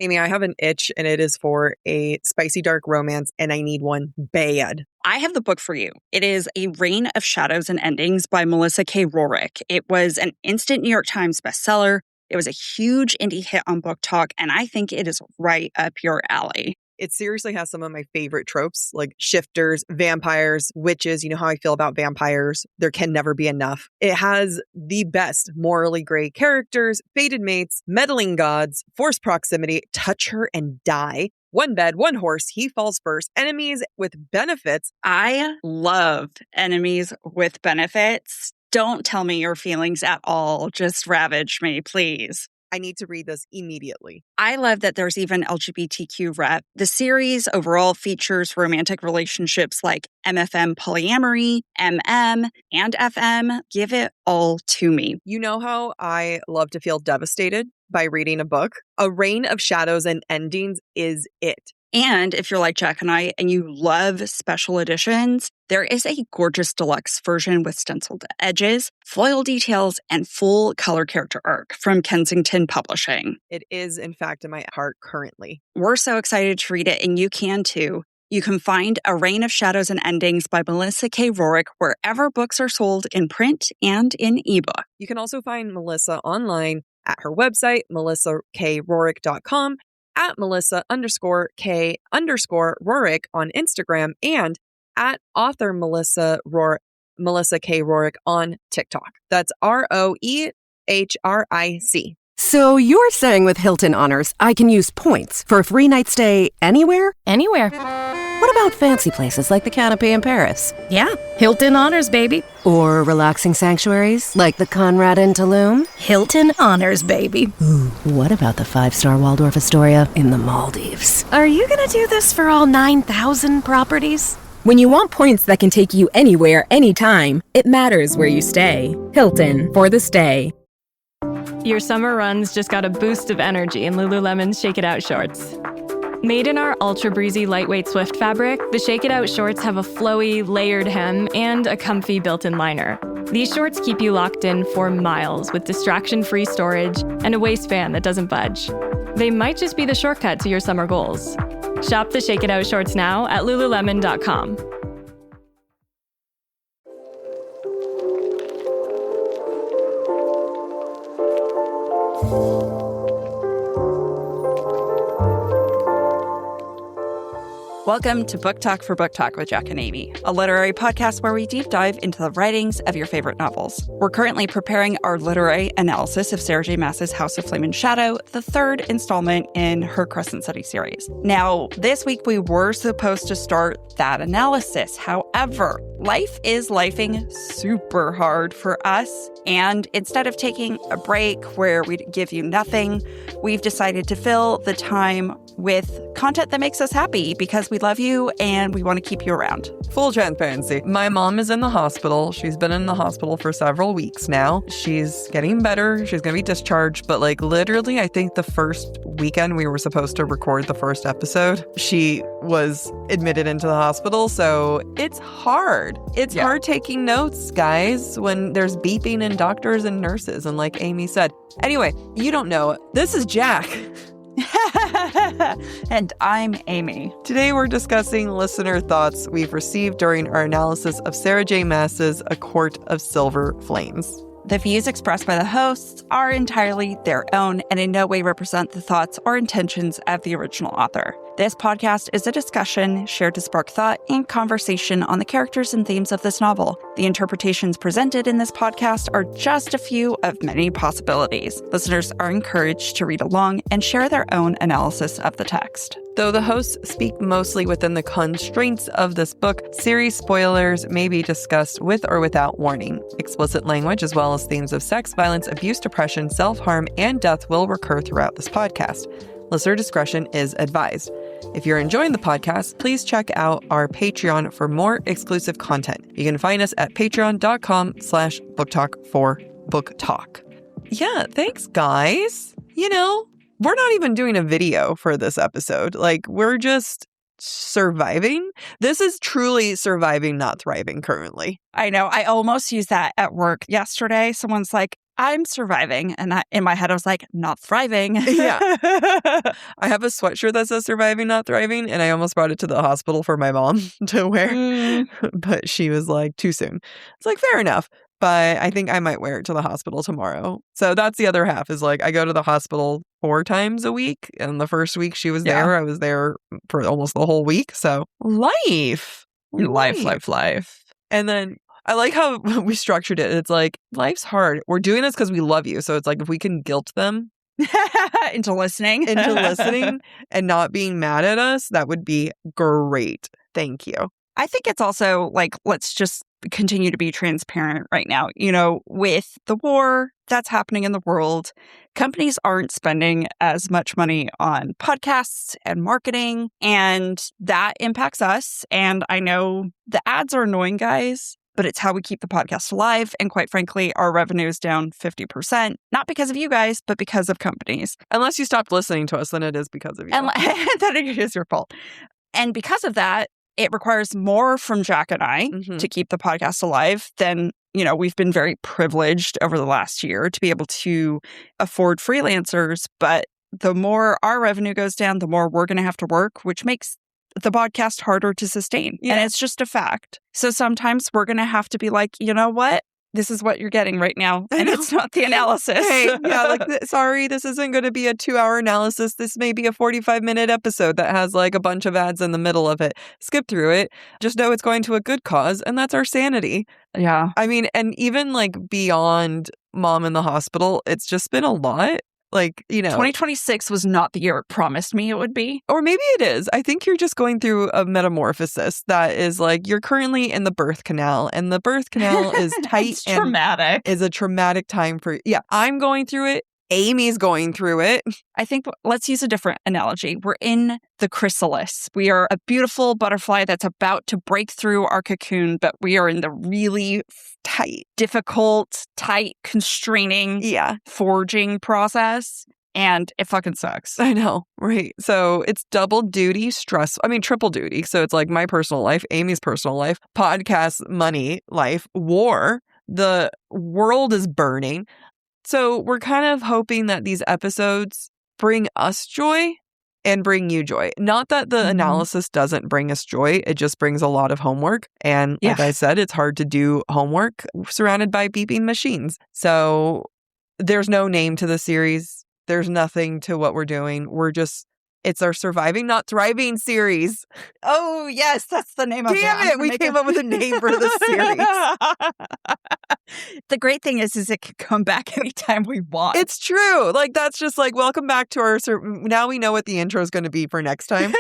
Amy, I have an itch and it is for a spicy dark romance and I need one bad. I have the book for you. It is A Reign of Shadows and Endings by Melissa K. Rorick. It was an instant New York Times bestseller. It was a huge indie hit on Book Talk, and I think it is right up your alley. It seriously has some of my favorite tropes, like shifters, vampires, witches. You know how I feel about vampires. There can never be enough. It has the best morally gray characters, fated mates, meddling gods, forced proximity, touch her and die. One bed, one horse, he falls first, enemies with benefits. I love enemies with benefits. Don't tell me your feelings at all. Just ravage me, please. I need to read this immediately. I love that there's even LGBTQ rep. The series overall features romantic relationships like MFM polyamory, MM, and FM. Give it all to me. You know how I love to feel devastated by reading a book? A Reign of Shadows and Endings is it. And if you're like Jack and I and you love special editions, there is a gorgeous deluxe version with stenciled edges, foil details, and full color character arc from Kensington Publishing. It is, in fact, in my heart currently. We're so excited to read it, and you can too. You can find A Reign of Shadows and Endings by Melissa K. Rorick wherever books are sold in print and in ebook. You can also find Melissa online at her website, melissakRorick.com, at Melissa_K_Rorick on Instagram, and at author Melissa K. Rorick on TikTok. That's ROEHRIC. So you're saying with Hilton Honors, I can use points for a free night stay anywhere? Anywhere. What about fancy places like the Canopy in Paris? Yeah, Hilton Honors, baby. Or relaxing sanctuaries like the Conrad in Tulum? Hilton Honors, baby. Ooh, what about the 5-star Waldorf Astoria in the Maldives? Are you gonna do this for all 9,000 properties? When you want points that can take you anywhere, anytime, it matters where you stay. Hilton, for the stay. Your summer runs just got a boost of energy in Lululemon's Shake It Out shorts. Made in our ultra breezy lightweight Swift fabric, the Shake It Out shorts have a flowy, layered hem and a comfy built-in liner. These shorts keep you locked in for miles with distraction-free storage and a waistband that doesn't budge. They might just be the shortcut to your summer goals. Shop the Shake It Out shorts now at Lululemon.com. Welcome to Book Talk for Book Talk with Jack and Amy, a literary podcast where we deep dive into the writings of your favorite novels. We're currently preparing our literary analysis of Sarah J Maas's House of Flame and Shadow, the third installment in her Crescent City series. Now, this week we were supposed to start that analysis. However, life is lifing super hard for us. And instead of taking a break where we give you nothing, we've decided to fill the time with content that makes us happy because we love you and we want to keep you around. Full transparency. My mom is in the hospital. She's been in the hospital for several weeks now. She's getting better. She's going to be discharged. But literally, I think the first weekend we were supposed to record the first episode, she was admitted into the hospital. So it's hard. It's hard taking notes, guys, when there's beeping and doctors and nurses. And like Amy said, anyway, you don't know. This is Jack. And I'm Amy. Today we're discussing listener thoughts we've received during our analysis of Sarah J Maas's A Court of Silver Flames. The views expressed by the hosts are entirely their own and in no way represent the thoughts or intentions of the original author. This podcast is a discussion shared to spark thought and conversation on the characters and themes of this novel. The interpretations presented in this podcast are just a few of many possibilities. Listeners are encouraged to read along and share their own analysis of the text. Though the hosts speak mostly within the constraints of this book, series spoilers may be discussed with or without warning. Explicit language, as well as themes of sex, violence, abuse, depression, self-harm, and death will recur throughout this podcast. Listener discretion is advised. If you're enjoying the podcast, please check out our Patreon for more exclusive content. You can find us at patreon.com/booktalk4booktalk. Yeah, thanks, guys. We're not even doing a video for this episode. We're just surviving. This is truly surviving, not thriving currently. I know. I almost used that at work yesterday. Someone's like, I'm surviving. And in my head, I was like, not thriving. Yeah. I have a sweatshirt that says surviving, not thriving. And I almost brought it to the hospital for my mom to wear. But she was like, too soon. It's like, fair enough. But I think I might wear it to the hospital tomorrow. So that's the other half is like, I go to the hospital 4 times a week. And the first week she was there, I was there for almost the whole week. So life. And then I like how we structured it. It's like, life's hard. We're doing this because we love you. So it's like, if we can guilt them into listening and not being mad at us, that would be great. Thank you. I think it's also like, let's just continue to be transparent right now. You know, with the war that's happening in the world, companies aren't spending as much money on podcasts and marketing, and that impacts us. And I know the ads are annoying, guys, but it's how we keep the podcast alive. And quite frankly, our revenue is down 50%, not because of you guys, but because of companies. Unless you stopped listening to us, then it is because of you. And then it is your fault. And because of that, it requires more from Jack and I to keep the podcast alive than, you know, we've been very privileged over the last year to be able to afford freelancers. But the more our revenue goes down, the more we're going to have to work, which makes the podcast harder to sustain. Yeah. And it's just a fact. So sometimes we're going to have to be like, you know what? This is what you're getting right now. And it's not the analysis. Hey, yeah, like, sorry, this isn't going to be a 2-hour analysis. This may be a 45-minute episode that has like a bunch of ads in the middle of it. Skip through it. Just know it's going to a good cause, and that's our sanity. Yeah. I mean, and even like beyond mom in the hospital, it's just been a lot. Like, you know, 2026 was not the year it promised me it would be. Or maybe it is. I think you're just going through a metamorphosis that is like, you're currently in the birth canal, and the birth canal is tight. It's traumatic. Is a traumatic time for, I'm going through it. Amy's going through it. I think let's use a different analogy. We're in the chrysalis. We are a beautiful butterfly that's about to break through our cocoon, but we are in the really tight, difficult, constraining, forging process. And it fucking sucks. I know, right? So it's double duty, triple duty. So it's like my personal life, Amy's personal life, podcast, money, life, war. The world is burning. So we're kind of hoping that these episodes bring us joy and bring you joy. Not that the analysis doesn't bring us joy. It just brings a lot of homework. And like I said, it's hard to do homework surrounded by beeping machines. So there's no name to the series. There's nothing to what we're doing. It's our Surviving Not Thriving series. Oh, yes, that's the name of it. Damn it, we came up with a name for the series. The great thing is it can come back anytime we want. It's true. Like, that's just like, welcome back to our... Now we know what the intro is going to be for next time.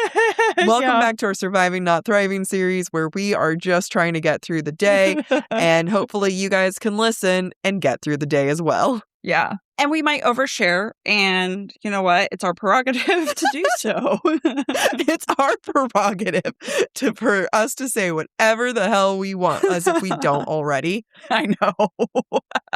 Welcome back to our Surviving Not Thriving series, where we are just trying to get through the day. And hopefully you guys can listen and get through the day as well. Yeah. And we might overshare, and you know what? It's our prerogative to do so. It's our prerogative for us to say whatever the hell we want, as if we don't already. I know.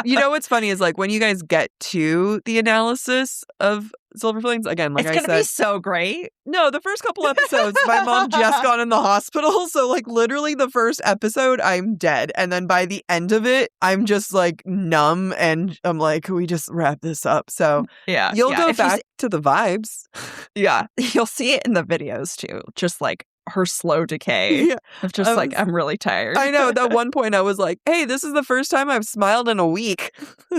You know what's funny is like when you guys get to the analysis of Silver Flames, again, like I said. It's going to be so great. No, the first couple episodes, my mom just got in the hospital. So like literally the first episode, I'm dead. And then by the end of it, I'm just like numb. And I'm like, can we just wrap this up? So you'll go back to the vibes. Yeah. You'll see it in the videos too. Just like her slow decay of just like, I'm really tired. I know. At one point I was like, hey, this is the first time I've smiled in a week.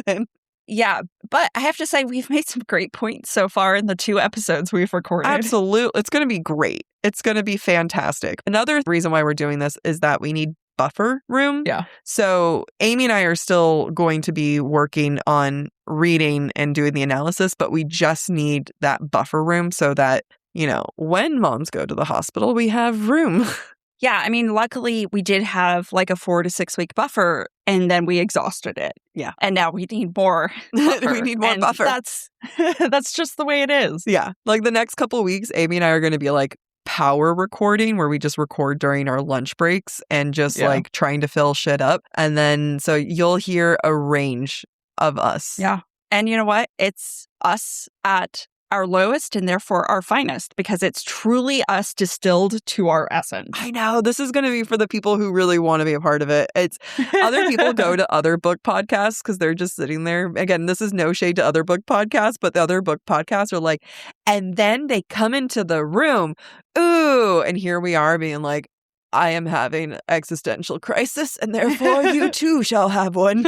And yeah, but I have to say we've made some great points so far in the 2 episodes we've recorded. Absolutely. It's going to be great. It's going to be fantastic. Another reason why we're doing this is that we need buffer room. Yeah. So Amy and I are still going to be working on reading and doing the analysis, but we just need that buffer room so that, you know, when moms go to the hospital, we have room. Yeah, I mean, luckily we did have like a 4 to 6 week buffer, and then we exhausted it. Yeah. And now we need more buffer. We need more buffer. That's just the way it is. Yeah. Like the next couple of weeks, Amy and I are going to be like power recording, where we just record during our lunch breaks and just like trying to fill shit up. And then so you'll hear a range of us. Yeah. And you know what? It's us at our lowest and therefore our finest, because it's truly us distilled to our essence. I know. This is going to be for the people who really want to be a part of it. It's other people go to other book podcasts because they're just sitting there. Again, this is no shade to other book podcasts, but the other book podcasts are like, and then they come into the room. Ooh. And here we are being like, I am having an existential crisis, and therefore you too shall have one.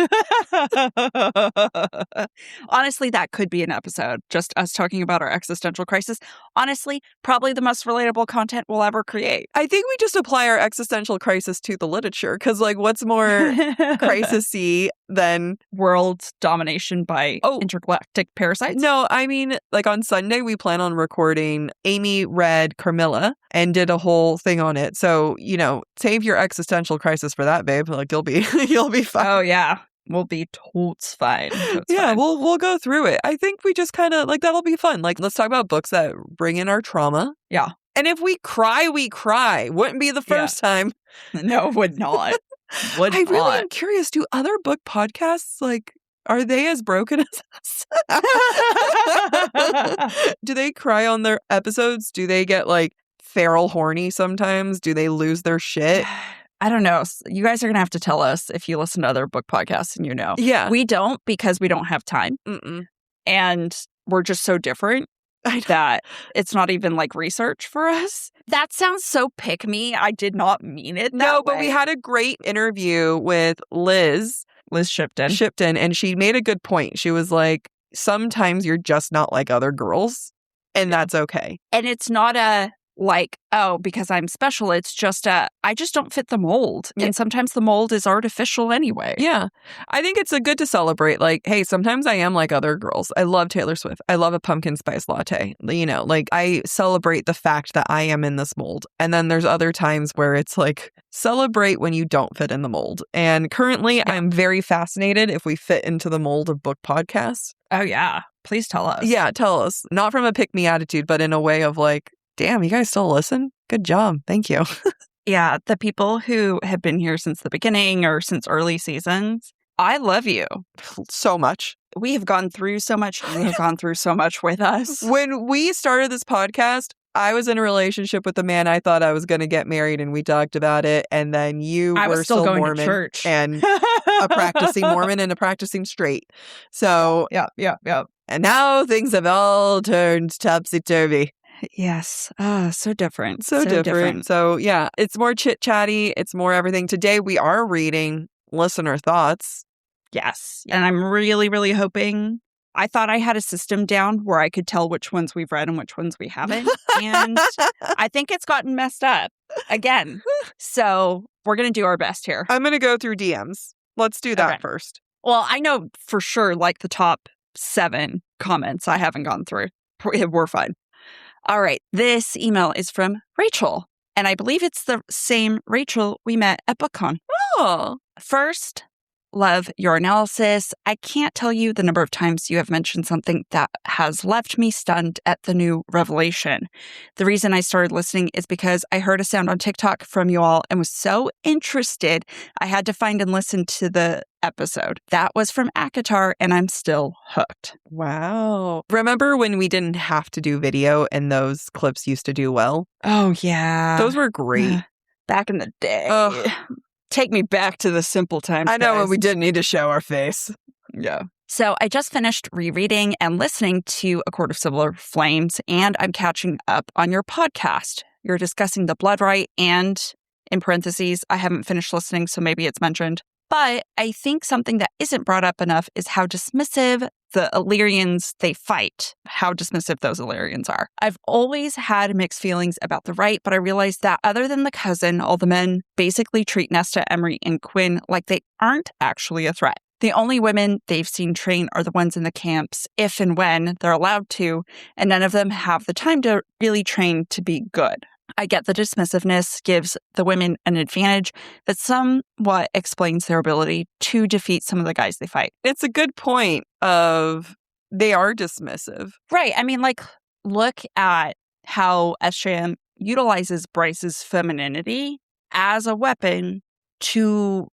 Honestly, that could be an episode, just us talking about our existential crisis. Honestly, probably the most relatable content we'll ever create. I think we just apply our existential crisis to the literature, because like, what's more crisis-y than world domination by intergalactic parasites? No, I mean, like on Sunday, we plan on recording. Amy read Carmilla and did a whole thing on it. So, you know, save your existential crisis for that, babe. Like you'll be fine. Oh, yeah. We'll be totes fine. Fine. We'll go through it. I think we just kind of like, that'll be fun. Like, let's talk about books that bring in our trauma. Yeah. And if we cry, we cry. Wouldn't be the first time. No, would not. I really am curious. Do other book podcasts, like, are they as broken as us? Do they cry on their episodes? Do they get like feral horny sometimes? Do they lose their shit? I don't know. You guys are going to have to tell us if you listen to other book podcasts and you know. Yeah. We don't, because we don't have time. Mm-mm. And we're just so different that it's not even like research for us. That sounds so pick me. I did not mean it that way. But we had a great interview with Liz Shipton, and she made a good point. She was like, sometimes you're just not like other girls, and that's okay. And it's not a like, oh, because I'm special. It's just I just don't fit the mold. Yeah. And sometimes the mold is artificial anyway. Yeah. I think it's good to celebrate. Like, hey, sometimes I am like other girls. I love Taylor Swift. I love a pumpkin spice latte. You know, like I celebrate the fact that I am in this mold. And then there's other times where it's like, celebrate when you don't fit in the mold. And currently I'm very fascinated if we fit into the mold of book podcasts. Oh, yeah. Please tell us. Yeah, tell us. Not from a pick-me attitude, but in a way of like, damn, you guys still listen? Good job. Thank you. Yeah, the people who have been here since the beginning or since early seasons, I love you. So much. We have gone through so much. You have gone through so much with us. When we started this podcast, I was in a relationship with a man I thought I was going to get married, and we talked about it. And then I was still going Mormon to church. And a practicing Mormon and a practicing straight. So, yeah. And now things have all turned topsy-turvy. Yes. So different. So different. So, yeah, it's more chit-chatty. It's more everything. Today, we are reading listener thoughts. Yes. And I'm really, really hoping. I thought I had a system down where I could tell which ones we've read and which ones we haven't. And I think it's gotten messed up again. So we're going to do our best here. I'm going to go through DMs. Let's do that first. Well, I know for sure, like the top 7 comments I haven't gone through. We're fine. All right. This email is from Rachel. And I believe it's the same Rachel we met at BookCon. Oh. First, love your analysis. I can't tell you the number of times you have mentioned something that has left me stunned at the new revelation. The reason I started listening is because I heard a sound on TikTok from you all and was so interested, I had to find and listen to the episode. That was from ACOTAR, and I'm still hooked. Wow. Remember when we didn't have to do video and those clips used to do well? Oh, yeah. Those were great. Back in the day. Ugh. Take me back to the simple times. I know, guys. when we didn't need to show our face. Yeah. So I just finished rereading and listening to A Court of Silver Flames, and I'm catching up on your podcast. You're discussing the blood right, and in parentheses, I haven't finished listening, so maybe it's mentioned. But I think something that isn't brought up enough is how dismissive the Illyrians they fight, how dismissive those Illyrians are. I've always had mixed feelings about the right, but I realized that other than the cousin, all the men basically treat Nesta, Emery, and Quinn like they aren't actually a threat. The only women they've seen train are the ones in the camps, if and when they're allowed to, and none of them have the time to really train to be good. I get the dismissiveness gives the women an advantage that somewhat explains their ability to defeat some of the guys they fight. It's a good point of they are dismissive. Right. I mean, like, look at how SJM utilizes Bryce's femininity as a weapon to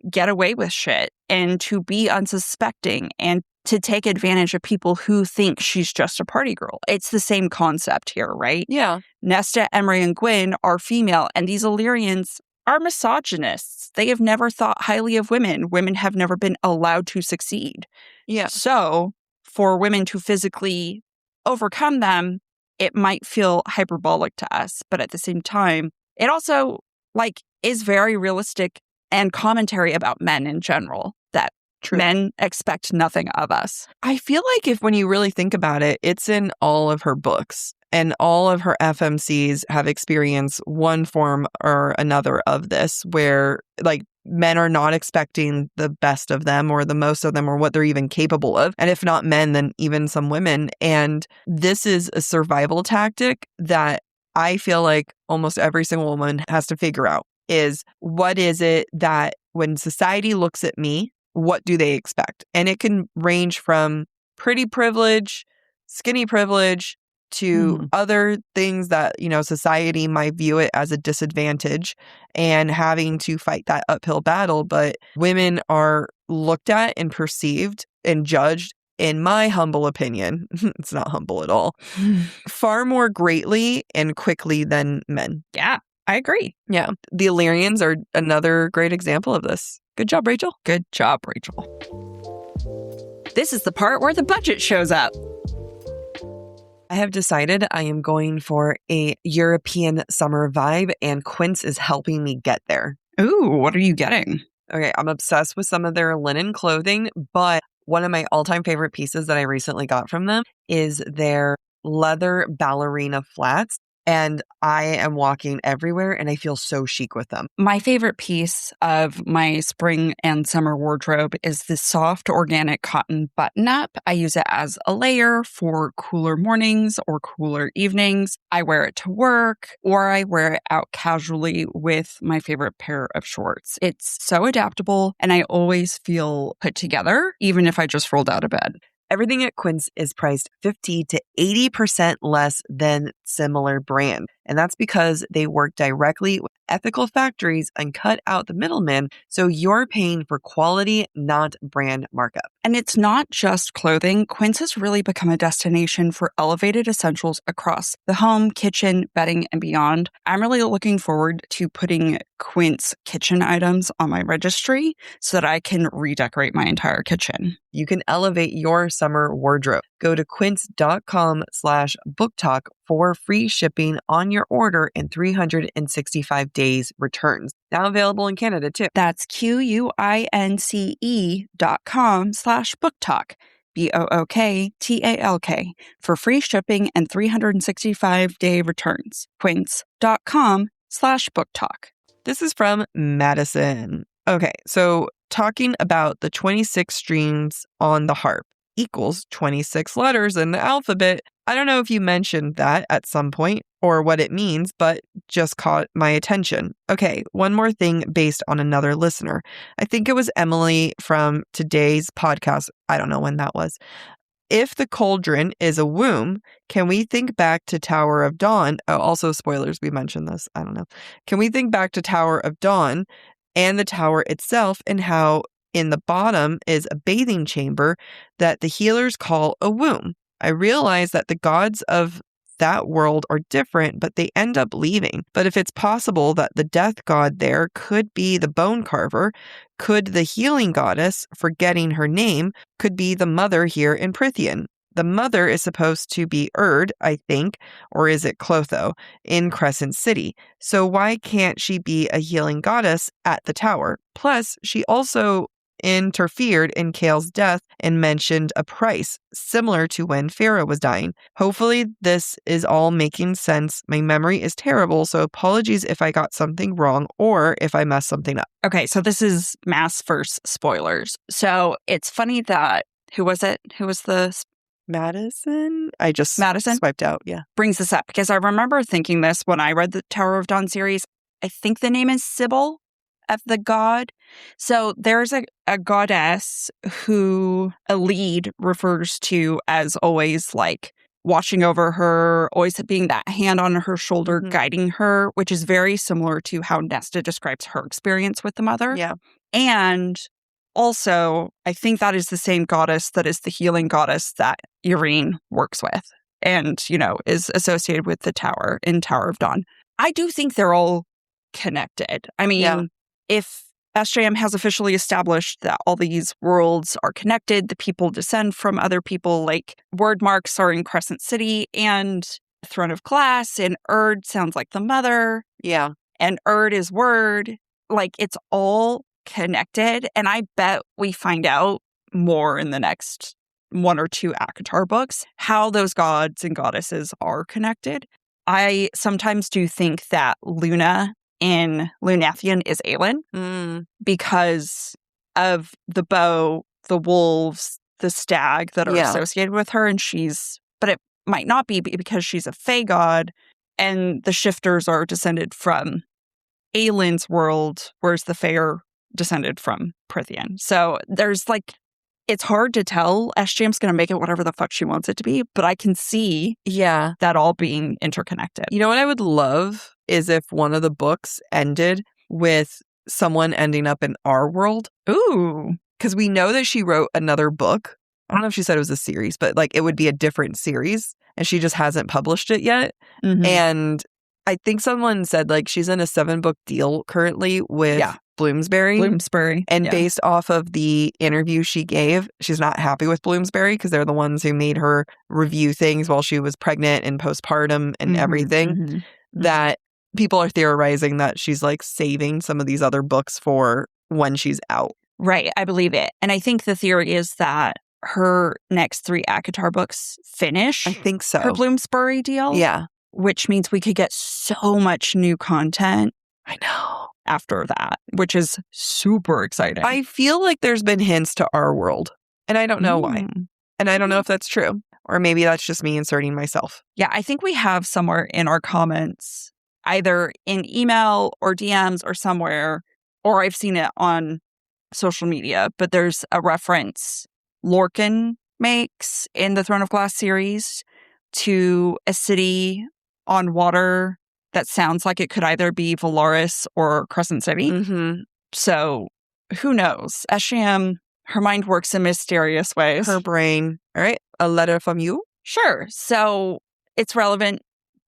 get away with shit and to be unsuspecting and to take advantage of people who think she's just a party girl. It's the same concept here, right? Yeah. Nesta, Emery, and Gwyn are female, and these Illyrians are misogynists. They have never thought highly of women. Women have never been allowed to succeed. Yeah. So for women to physically overcome them, it might feel hyperbolic to us. But at the same time, it also is very realistic and commentary about men in general, that men expect nothing of us. I feel like when you really think about it, it's in all of her books, and all of her FMCs have experienced one form or another of this, where men are not expecting the best of them or the most of them or what they're even capable of. And if not men, then even some women. And this is a survival tactic that I feel like almost every single woman has to figure out, is what is it that when society looks at me, what do they expect? And it can range from pretty privilege, skinny privilege, to other things that, society might view it as a disadvantage and having to fight that uphill battle. But women are looked at and perceived and judged, in my humble opinion, it's not humble at all, far more greatly and quickly than men. Yeah, I agree. Yeah. The Illyrians are another great example of this. Good job, Rachel. Good job, Rachel. This is the part where the budget shows up. I have decided I am going for a European summer vibe, and Quince is helping me get there. Ooh, what are you getting? Okay, I'm obsessed with some of their linen clothing, but one of my all-time favorite pieces that I recently got from them is their leather ballerina flats. And I am walking everywhere and I feel so chic with them. My favorite piece of my spring and summer wardrobe is this soft organic cotton button-up. I use it as a layer for cooler mornings or cooler evenings. I wear it to work, or I wear it out casually with my favorite pair of shorts. It's so adaptable and I always feel put together, even if I just rolled out of bed. Everything at Quince is priced 50 to 80% less than similar brand. And that's because they work directly with ethical factories and cut out the middleman, so you're paying for quality, not brand markup. And it's not just clothing. Quince has really become a destination for elevated essentials across the home, kitchen, bedding, and beyond. I'm really looking forward to putting Quince kitchen items on my registry so that I can redecorate my entire kitchen. You can elevate your summer wardrobe. Go to quince.com/booktalk for free shipping on your order and 365 days returns. Now available in Canada too. That's QUINCE.com/booktalk. BOOKTALK for free shipping and 365-day returns. Quince.com/booktalk. This is from Madison. Okay, so talking about the 26 strings on the harp equals 26 letters in the alphabet. I don't know if you mentioned that at some point or what it means, but just caught my attention. Okay, one more thing based on another listener. I think it was Emily from today's podcast. I don't know when that was. If the cauldron is a womb, can we think back to Tower of Dawn? Oh, also spoilers, we mentioned this. I don't know. Can we think back to Tower of Dawn and the tower itself, and how in the bottom is a bathing chamber that the healers call a womb? I realize that the gods of that world are different, but they end up leaving. But if it's possible that the death god there could be the bone carver, could the healing goddess, forgetting her name, could be the mother here in Prythian? The mother is supposed to be Erd, I think, or is it Clotho, in Crescent City. So why can't she be a healing goddess at the tower? Plus, she also interfered in Kale's death and mentioned a price, similar to when Pharaoh was dying. Hopefully this is all making sense. My memory is terrible, so apologies if I got something wrong or if I messed something up. Okay, so this is Mass first spoilers. So it's funny that, who was it? Who was the... Madison? I just Madison swiped out, yeah. Brings this up because I remember thinking this when I read the Tower of Dawn series. I think the name is Sybil of the god. So there's a goddess who a lead refers to as always like watching over her, always being that hand on her shoulder, guiding her, which is very similar to how Nesta describes her experience with the mother. Yeah. And also, I think that is the same goddess that is the healing goddess that Irene works with and, is associated with the tower in Tower of Dawn. I do think they're all connected. I mean, if SJM has officially established that all these worlds are connected, the people descend from other people, like word marks are in Crescent City and Throne of Glass, and Erd sounds like the mother. Yeah. And Erd is word. Like, it's all connected. And I bet we find out more in the next 1 or 2 ACOTAR books how those gods and goddesses are connected. I sometimes do think that Luna in Lunathian is Aelin because of the bow, the wolves, the stag that are associated with her. And but it might not be because she's a Fae god and the shifters are descended from Aelin's world, whereas the Fae are descended from Prithian. So there's it's hard to tell. SJM's going to make it whatever the fuck she wants it to be, but I can see that all being interconnected. You know what I would love is if one of the books ended with someone ending up in our world. Ooh. Because we know that she wrote another book. I don't know if she said it was a series, but it would be a different series and she just hasn't published it yet. Mm-hmm. And I think someone said she's in a 7-book deal currently with Bloomsbury. And based off of the interview she gave, she's not happy with Bloomsbury because they're the ones who made her review things while she was pregnant and postpartum and everything. Mm-hmm. That people are theorizing that she's saving some of these other books for when she's out. Right. I believe it. And I think the theory is that her next 3 ACOTAR books finish. I think so. Her Bloomsbury deal. Yeah. Which means we could get so much new content. I know. After that, which is super exciting. I feel like there's been hints to our world, and I don't know why. And I don't know if that's true, or maybe that's just me inserting myself. Yeah, I think we have somewhere in our comments, either in email or DMs or somewhere, or I've seen it on social media, but there's a reference Lorcan makes in the Throne of Glass series to a city on water that sounds like it could either be Valaris or Crescent City. Mm-hmm. So who knows? SJM, her mind works in mysterious ways. Her brain. All right. A letter from you? Sure. So it's relevant,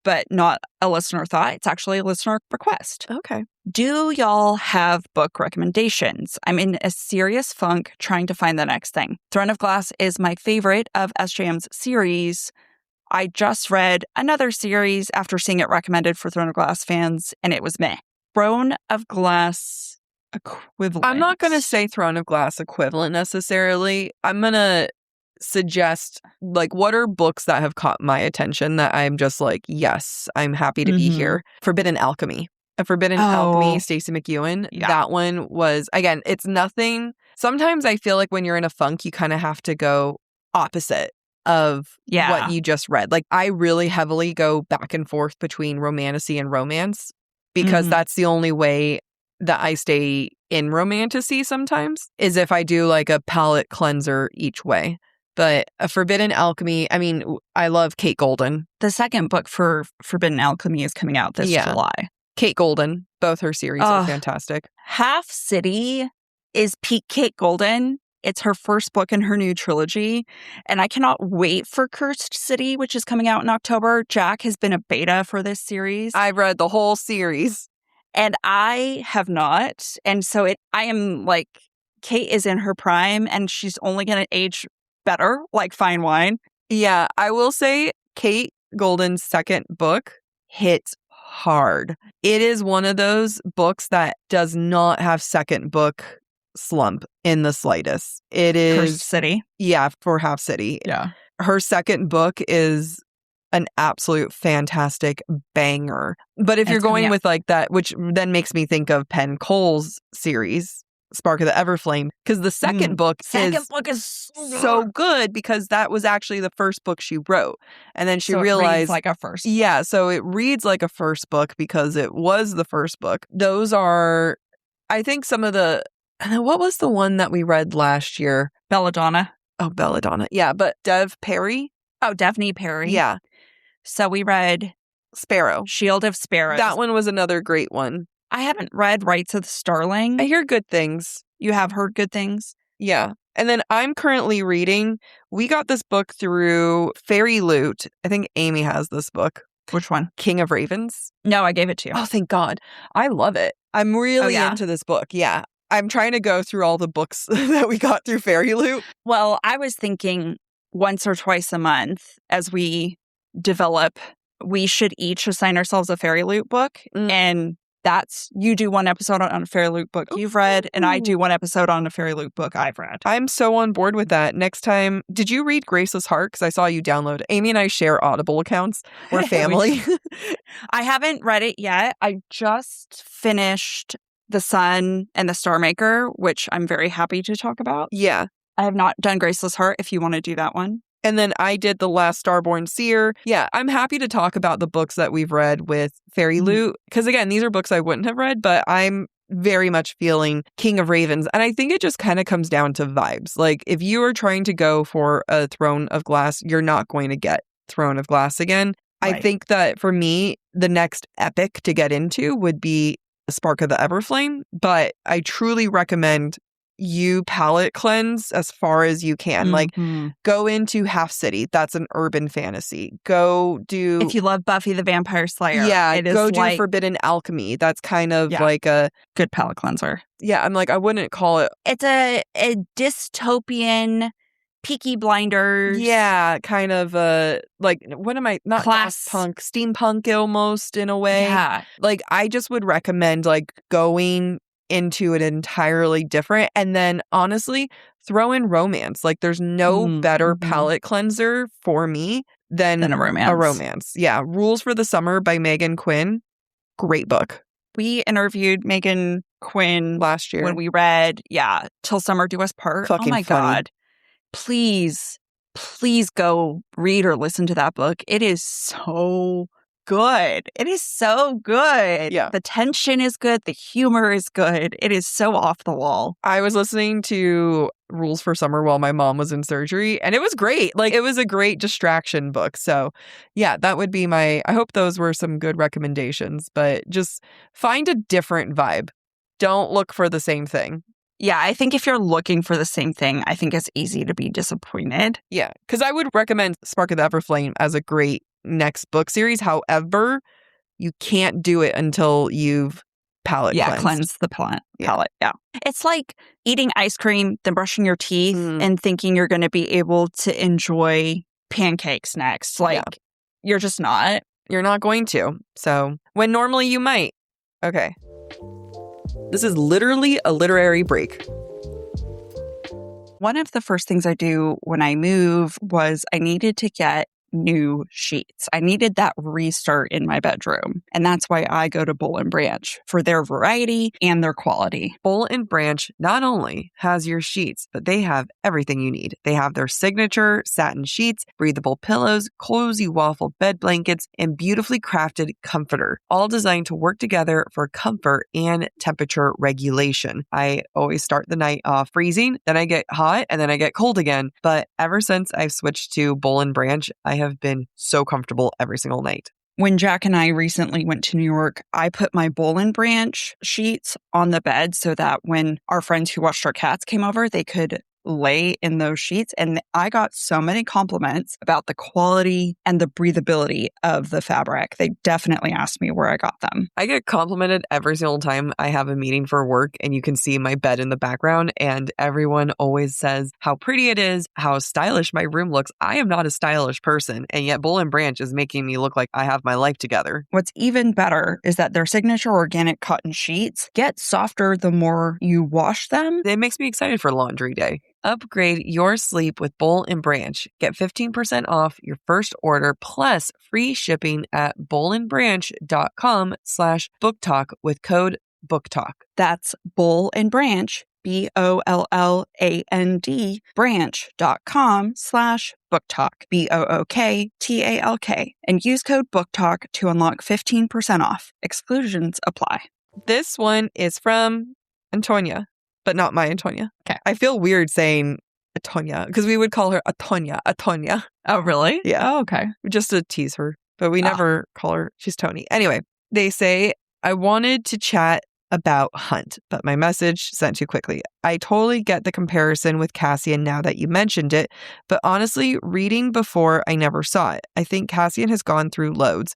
but not a listener thought. It's actually a listener request. Okay. Do y'all have book recommendations? I'm in a serious funk trying to find the next thing. Throne of Glass is my favorite of SJM's series. I just read another series after seeing it recommended for Throne of Glass fans, and it was meh. Throne of Glass equivalent. I'm not going to say Throne of Glass equivalent necessarily. I'm going to suggest, what are books that have caught my attention that I'm just yes, I'm happy to be here. Forbidden Alchemy. A Forbidden Alchemy, Stacey McEwen. Yeah. That one was, again, it's nothing. Sometimes I feel like when you're in a funk, you kind of have to go opposite of what you just read. I really heavily go back and forth between romantasy and romance because that's the only way that I stay in romantasy sometimes is if I do a palate cleanser each way. But A Forbidden Alchemy, I mean, I love Kate Golden. The second book for Forbidden Alchemy is coming out this July. Kate Golden, both her series are fantastic. Half City is peak Kate Golden. It's her first book in her new trilogy, and I cannot wait for Cursed City, which is coming out in October. Jack has been a beta for this series. I've read the whole series. And I have not. And so I am Kate is in her prime, and she's only going to age better, like fine wine. Yeah, I will say Kate Golden's second book hits hard. It is one of those books that does not have second book slump in the slightest. It is Cursed City. Yeah, for Half City. Yeah. Her second book is an absolute fantastic banger. But if you're going with that, which then makes me think of Penn Cole's series, Spark of the Everflame, because the second book is so good because that was actually the first book she wrote. And then she realized it reads like a first. Yeah, so it reads like a first book because it was the first book. Those are, I think, some of the, what was the one that we read last year? Belladonna. Oh, Belladonna. Yeah, but Dev Perry. Oh, Daphne Perry. Yeah. So we read Sparrow. Shield of Sparrows. That one was another great one. I haven't read Rights of the Starling. I hear good things. You have heard good things? Yeah. And then I'm currently reading, we got this book through Fairy Loot. I think Amy has this book. Which one? King of Ravens. No, I gave it to you. Oh, thank God. I love it. I'm really yeah? into this book. Yeah. I'm trying to go through all the books that we got through Fairy Loot. Well, I was thinking once or twice a month as we develop, we should each assign ourselves a Fairy Loot book. And that's, you do one episode on a Fairy Loot book you've read, and I do one episode on a Fairy Loot book I've read. I'm so on board with that. Next time, did you read Graceless Heart? Because I saw you download. Amy and I share Audible accounts. We're family. I haven't read it yet. I just finished The Sun and the Star Maker, which I'm very happy to talk about. Yeah. I have not done Graceless Heart, if you want to do that one. And then I did The Last Starborn Seer. Yeah, I'm happy to talk about the books that we've read with Fairy Loot. Because again, these are books I wouldn't have read, but I'm very much feeling King of Ravens. And I think it just kind of comes down to vibes. Like, if you are trying to go for a Throne of Glass, you're not going to get Throne of Glass again. Right. I think that for me, the next epic to get into would be Spark of the Everflame. But I truly recommend you palette cleanse as far as you can. Like, go into Half City. That's an urban fantasy. Go do... If you love Buffy the Vampire Slayer. Yeah, go do Forbidden Alchemy. That's kind of like a... good palette cleanser. Yeah, I'm like, I wouldn't call it... It's a dystopian... Peaky Blinders. Yeah, kind of like, what am I, not class punk, steampunk almost in a way. Yeah. Like, I just would recommend like going into it entirely different. And then honestly, throw in romance. Like, there's no better palette cleanser for me than a romance. A romance. Yeah. Rules for the Summer by Megan Quinn. Great book. We interviewed Megan Quinn last year when we read, Till Summer Do Us Part. Fucking oh my funny. God. Please go read or listen to that book. It is so good. It is so good. Yeah. The tension is good. The humor is good. It is so off the wall. I was listening to Rules for Summer while my mom was in surgery, and it was great. Like, it was a great distraction book. So yeah, that would be I hope those were some good recommendations, but just find a different vibe. Don't look for the same thing. Yeah, I think if you're looking for the same thing, I think it's easy to be disappointed. Yeah, because I would recommend Spark of the Everflame as a great next book series. However, you can't do it until you've palette cleanse the palette. Yeah. It's like eating ice cream, then brushing your teeth and thinking you're going to be able to enjoy pancakes next. Like, you're just not. You're not going to. So, when normally you might. Okay. This is literally a literary break. One of the first things I do when I move was I needed to get new sheets. I needed that restart in my bedroom. And that's why I go to Boll & Branch for their variety and their quality. Boll & Branch not only has your sheets, but they have everything you need. They have their signature satin sheets, breathable pillows, cozy waffle bed blankets, and beautifully crafted comforter, all designed to work together for comfort and temperature regulation. I always start the night off freezing, then I get hot, and then I get cold again. But ever since I've switched to Boll & Branch, I have been so comfortable every single night. When Jack and I recently went to New York, I put my Boll & Branch sheets on the bed so that when our friends who watched our cats came over, they could lay in those sheets. And I got so many compliments about the quality and the breathability of the fabric. They definitely asked me where I got them. I get complimented every single time I have a meeting for work and you can see my bed in the background, and everyone always says how pretty it is, how stylish my room looks. I am not a stylish person, and yet Boll & Branch is making me look like I have my life together. What's even better is that their signature organic cotton sheets get softer the more you wash them. It makes me excited for laundry day. Upgrade your sleep with Boll & Branch. Get 15% off your first order plus free shipping at bollandbranch.com/booktalk with code BOOKTALK. That's Boll & Branch, BOLLAND, branch.com/booktalk, BOOKTALK, and use code BOOKTALK to unlock 15% off. Exclusions apply. This one is from Antonia. But not my Antonia. Okay. I feel weird saying Antonia because we would call her Antonia. Oh, really? Yeah. Oh, okay. Just to tease her. But we never call her. She's Tony. Anyway, they say, I wanted to chat about Hunt, but my message sent too quickly. I totally get the comparison with Cassian now that you mentioned it, but honestly, reading before, I never saw it. I think Cassian has gone through loads,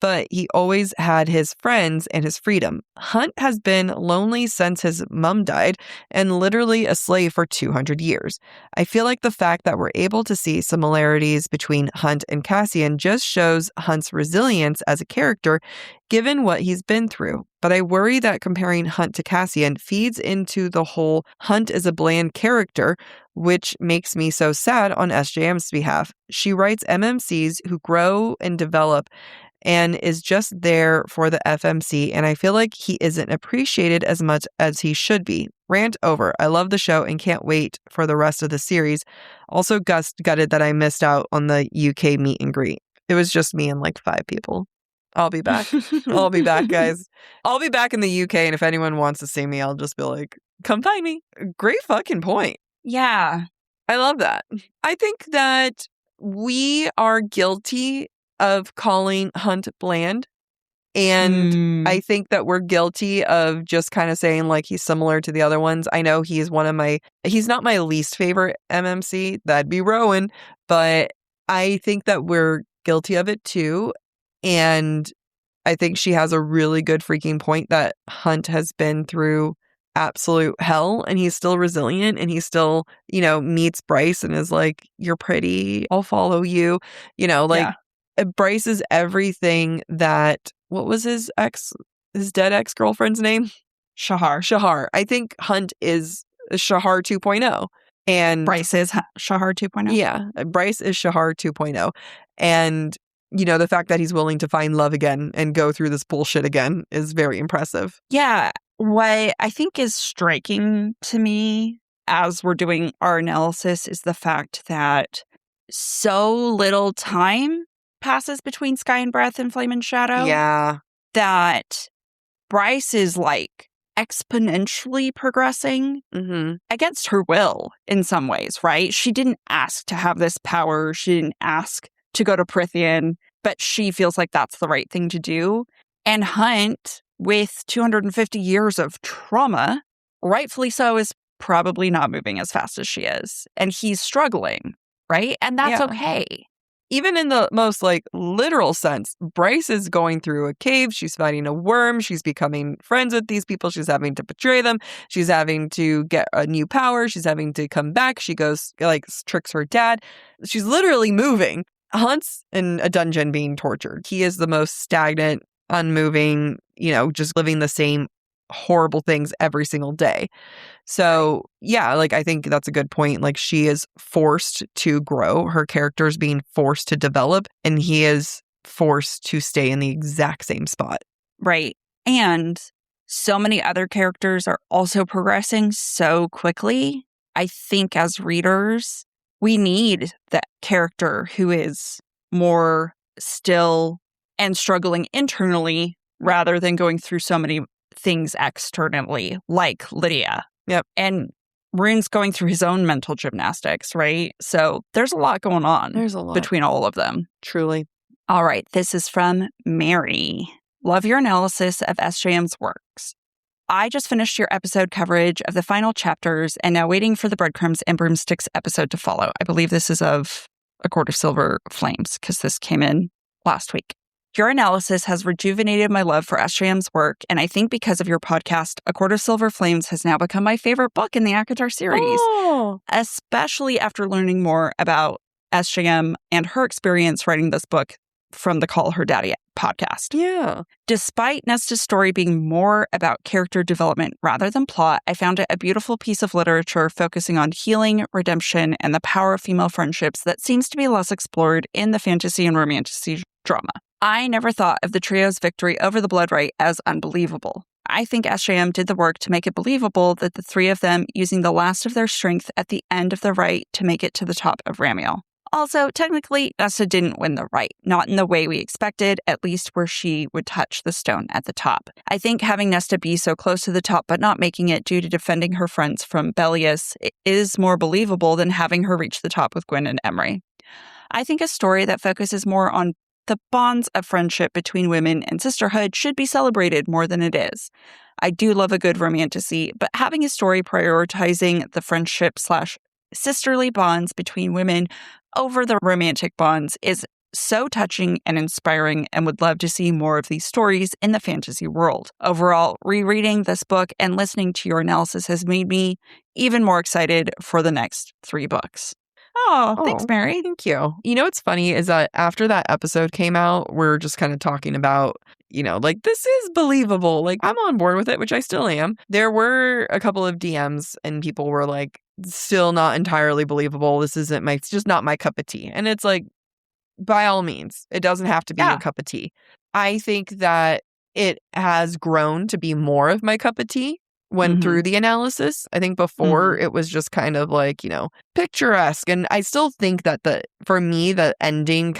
but he always had his friends and his freedom. Hunt has been lonely since his mom died and literally a slave for 200 years. I feel like the fact that we're able to see similarities between Hunt and Cassian just shows Hunt's resilience as a character, given what he's been through. But I worry that comparing Hunt to Cassian feeds into the whole Hunt is a bland character, which makes me so sad on SJM's behalf. She writes MMCs who grow and develop and is just there for the FMC, and I feel like he isn't appreciated as much as he should be. Rant over. I love the show and can't wait for the rest of the series. Also gutted that I missed out on the UK meet and greet. It was just me and like 5 people. I'll be back. I'll be back, guys. I'll be back in the UK, and if anyone wants to see me, I'll just be like, come find me. Great fucking point. Yeah. I love that. I think that we are guilty of calling Hunt bland. And I think that we're guilty of just kind of saying like he's similar to the other ones. I know he's not my least favorite MMC. That'd be Rowan. But I think that we're guilty of it too. And I think she has a really good freaking point that Hunt has been through absolute hell and he's still resilient and he still, meets Bryce and is like, you're pretty, I'll follow you. Bryce is everything that, what was his dead ex-girlfriend's name? Shahar. I think Hunt is Shahar 2.0. And Bryce is Shahar 2.0. Yeah, Bryce is Shahar 2.0. And, the fact that he's willing to find love again and go through this bullshit again is very impressive. Yeah. What I think is striking to me as we're doing our analysis is the fact that so little time passes between Sky and Breath and Flame and Shadow. Yeah. That Bryce is like exponentially progressing against her will in some ways, right? She didn't ask to have this power. She didn't ask to go to Prithian, but she feels like that's the right thing to do. And Hunt, with 250 years of trauma, rightfully so, is probably not moving as fast as she is. And he's struggling, right? And that's okay. Even in the most literal sense, Bryce is going through a cave. She's fighting a worm. She's becoming friends with these people. She's having to betray them. She's having to get a new power. She's having to come back. She goes, tricks her dad. She's literally moving. Hunt's in a dungeon being tortured. He is the most stagnant, unmoving, just living the same horrible things every single day. So I think that's a good point. She is forced to grow. Her character is being forced to develop, and he is forced to stay in the exact same spot. Right. And so many other characters are also progressing so quickly. I think as readers, we need that character who is more still and struggling internally rather than going through so many things externally, like Lydia. Yep. And Rune's going through his own mental gymnastics, right? So there's a lot going on. There's a lot between all of them. Truly. All right. This is from Mary. Love your analysis of SJM's works. I just finished your episode coverage of the final chapters and now waiting for the Breadcrumbs and Broomsticks episode to follow. I believe this is of A Court of Silver Flames because this came in last week. Your analysis has rejuvenated my love for SJM's work, and I think because of your podcast, A Court of Silver Flames has now become my favorite book in the ACOTAR series, especially after learning more about SJM and her experience writing this book from the Call Her Daddy podcast. Yeah. Despite Nesta's story being more about character development rather than plot, I found it a beautiful piece of literature focusing on healing, redemption, and the power of female friendships that seems to be less explored in the fantasy and romantasy drama. I never thought of the trio's victory over the Bloodright as unbelievable. I think SJM did the work to make it believable that the three of them using the last of their strength at the end of the right to make it to the top of Ramiel. Also, technically, Nesta didn't win the right, not in the way we expected, at least where she would touch the stone at the top. I think having Nesta be so close to the top but not making it due to defending her friends from Bellius is more believable than having her reach the top with Gwyn and Emery. I think a story that focuses more on the bonds of friendship between women and sisterhood should be celebrated more than it is. I do love a good romantasy, but having a story prioritizing the friendship/sisterly bonds between women over the romantic bonds is so touching and inspiring, and would love to see more of these stories in the fantasy world. Overall, rereading this book and listening to your analysis has made me even more excited for the next 3 books. Oh, thanks, Mary. Thank you. You know what's funny is that after that episode came out, we're just kind of talking about, like, this is believable. Like, I'm on board with it, which I still am. There were a couple of DMs and people were like, still not entirely believable. It's just not my cup of tea. And it's like, by all means, it doesn't have to be your cup of tea. I think that it has grown to be more of my cup of tea when through the analysis. I think before it was just kind of like, picturesque. And I still think that for me, the ending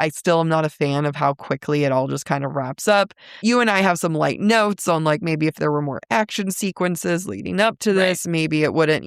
I still am not a fan of how quickly it all just kind of wraps up. You and I have some light notes on like maybe if there were more action sequences leading up to this, maybe it wouldn't,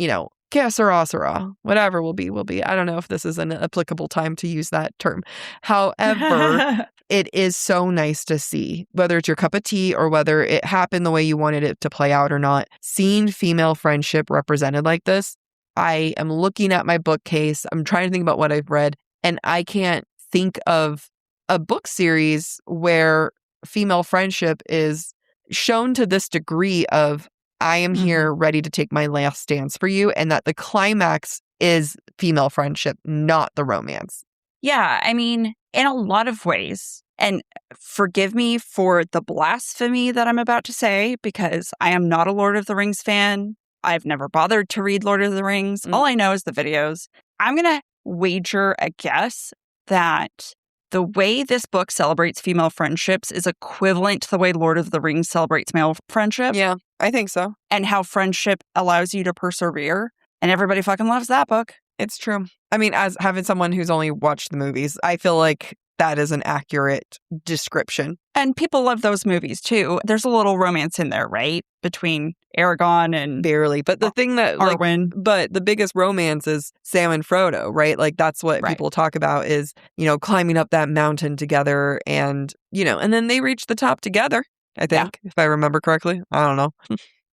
que sera, whatever will be. I don't know if this is an applicable time to use that term. However, it is so nice to see, whether it's your cup of tea or whether it happened the way you wanted it to play out or not, seeing female friendship represented like this. I am looking at my bookcase. I'm trying to think about what I've read, and I can't think of a book series where female friendship is shown to this degree of I am here ready to take my last stance for you, and that the climax is female friendship, not the romance. Yeah, I mean, in a lot of ways, and forgive me for the blasphemy that I'm about to say, because I am not a Lord of the Rings fan. I've never bothered to read Lord of the Rings. All I know is the videos. I'm going to wager a guess that the way this book celebrates female friendships is equivalent to the way Lord of the Rings celebrates male friendship. Yeah, I think so. And how friendship allows you to persevere. And everybody fucking loves that book. It's true. I mean, as having someone who's only watched the movies, I feel like that is an accurate description. And people love those movies too. There's a little romance in there, right? Between Aragorn and barely. But the thing that Arwen. But the biggest romance is Sam and Frodo, right? Like that's what people talk about is, climbing up that mountain together and, and then they reach the top together, I think, if I remember correctly. I don't know.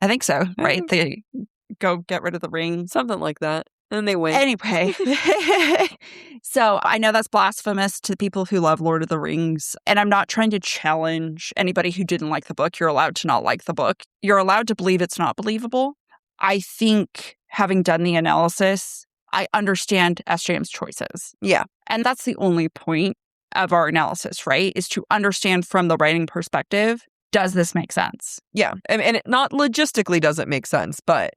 I think so, right? They go get rid of the ring. Something like that. And they win. Anyway, so I know that's blasphemous to people who love Lord of the Rings. And I'm not trying to challenge anybody who didn't like the book. You're allowed to not like the book. You're allowed to believe it's not believable. I think having done the analysis, I understand SJM's choices. Yeah. And that's the only point of our analysis, right? Is to understand from the writing perspective, does this make sense? Yeah. And it not logistically does it make sense, but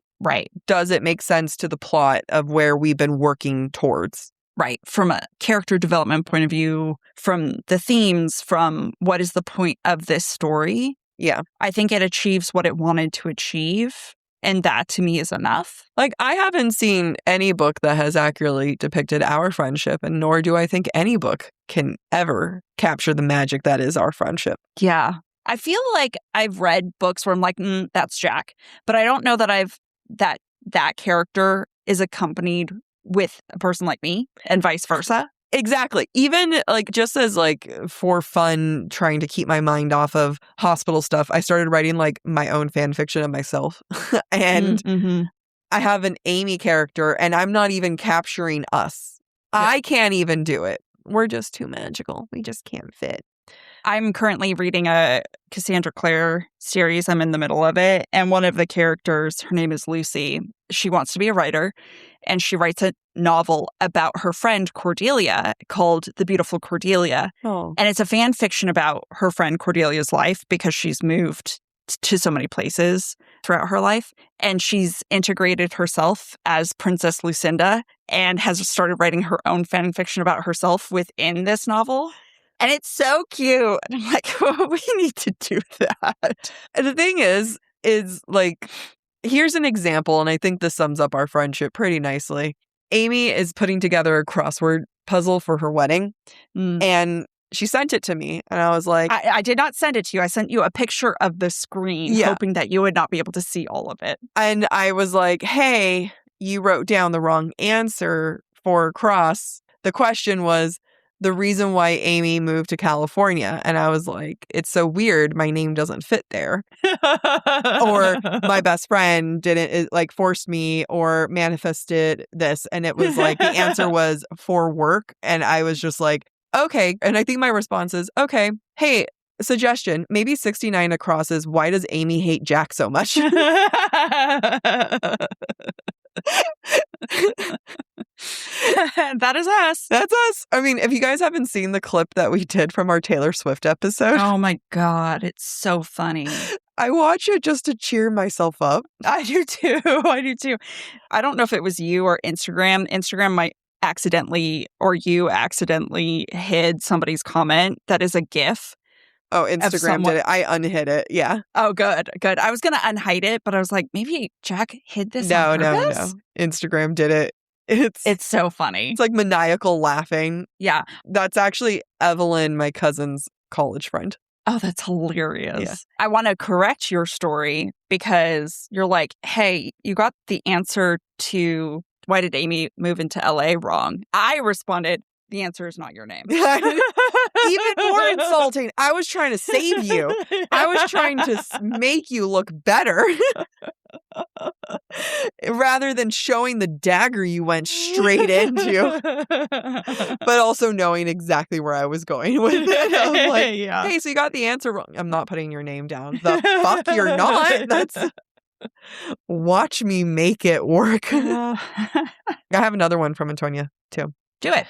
does it make sense to the plot of where we've been working towards? Right. From a character development point of view, from the themes, from what is the point of this story? Yeah. I think it achieves what it wanted to achieve. And that to me is enough. Like, I haven't seen any book that has accurately depicted our friendship, and nor do I think any book can ever capture the magic that is our friendship. Yeah. I feel like I've read books where I'm like, that's Jack. But I don't know that that character is accompanied with a person like me and vice versa. Exactly. Even just as for fun, trying to keep my mind off of hospital stuff, I started writing my own fan fiction of myself. And I have an Amy character and I'm not even capturing us. Yeah. I can't even do it. We're just too magical. We just can't fit. I'm currently reading a Cassandra Clare series. I'm in the middle of it. And one of the characters, her name is Lucy. She wants to be a writer. And she writes a novel about her friend Cordelia called The Beautiful Cordelia. Oh. And it's a fan fiction about her friend Cordelia's life because she's moved to so many places throughout her life. And she's integrated herself as Princess Lucinda and has started writing her own fan fiction about herself within this novel. And it's so cute. And I'm like, oh, we need to do that. And the thing is here's an example, and I think this sums up our friendship pretty nicely. Amy is putting together a crossword puzzle for her wedding, and she sent it to me, and I was like... I did not send it to you. I sent you a picture of the screen, hoping that you would not be able to see all of it. And I was like, hey, you wrote down the wrong answer for cross. The question was, the reason why Amy moved to California. And I was like, it's so weird. My name doesn't fit there. Or my best friend didn't like forced me or manifested this. And it was like, the answer was for work. And I was just like, okay. And I think my response is, okay, hey, suggestion, maybe 69 across is, why does Amy hate Jack so much? That is us. That's us. I mean, if you guys haven't seen the clip that we did from our Taylor Swift episode. Oh my God, it's so funny. I watch it just to cheer myself up. I do too. I don't know if it was you or Instagram. Instagram might accidentally, or you accidentally hid somebody's comment that is a GIF. Oh, Instagram did it. I unhid it. Yeah. Oh, good. I was going to unhide it, but I was like, maybe Jack hid this on purpose? No. Instagram did it. It's so funny. It's like maniacal laughing. Yeah. That's actually Evelyn, my cousin's college friend. Oh, that's hilarious. Yeah. I want to correct your story because you're like, hey, you got the answer to why did Amy move into LA wrong. I responded, the answer is not your name. Even more insulting. I was trying to save you. I was trying to make you look better. Rather than showing the dagger you went straight into. But also knowing exactly where I was going with it. I was like, yeah. Hey, so you got the answer wrong. I'm not putting your name down. The fuck you're not. That's... Watch me make it work. I have another one from Antonia, too. Do it.